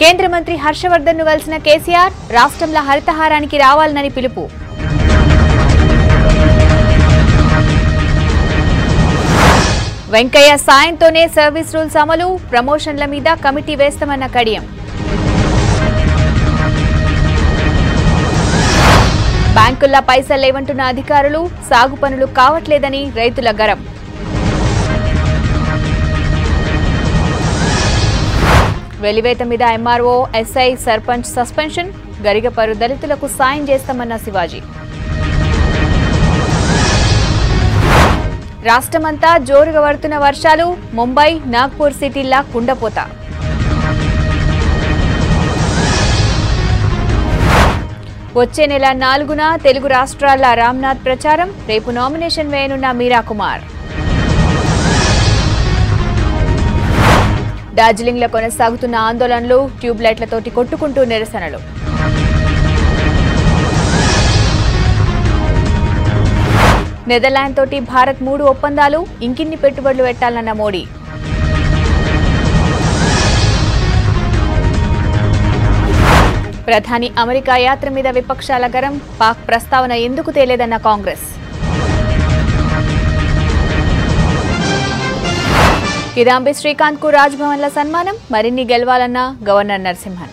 కేంద్ర మంత్రి హర్షవర్ధన్ ను కలిసిన కేసీఆర్ రాష్ట్రంలో హరితహారానికి రావాలని పిలుపు. వెంకయ్య సాయంతోనే సర్వీస్ రూల్స్ అమలు, ప్రమోషన్ల మీద కమిటీ వేస్తామన్న కడియం. బ్యాంకుల్లో పైసలు లేవంటున్న అధికారులు, సాగు పనులు కావట్లేదని రైతుల గరం. వెలివేత మీద ఎంఆర్ఓ, ఎస్ఐ, సర్పంచ్ సస్పెన్షన్, గరిగపరు దళితులకు సాయం చేస్తామన్న శివాజీ. రాష్ట్రమంతా జోరుగా పడుతున్న వర్షాలు, ముంబై, నాగ్పూర్ సిటీల్లా కుండపోత. వచ్చే నెల 4న తెలుగు రాష్ట్రాల రామ్నాథ్ ప్రచారం, రేపు నామినేషన్ వేయనున్న మీరా కుమార్. డార్జిలింగ్ లో కొనసాగుతున్న ఆందోళనలు, ట్యూబ్లైట్లతోటి కొట్టుకుంటూ నిరసనలు. నెదర్లాండ్ తోటి భారత్ 3 ఒప్పందాలు, ఇంకిన్ని పెట్టుబడులు పెట్టాలన్న మోడీ. ప్రధాని అమెరికా యాత్ర మీద విపక్షాల గరం, పాక్ ప్రస్తావన ఎందుకు తేలేదన్న కాంగ్రెస్. కిదాంబి శ్రీకాంత్ కు రాజ్భవన్ల సన్మానం, మరిన్ని గెలవాలన్న గవర్నర్ నరసింహన్.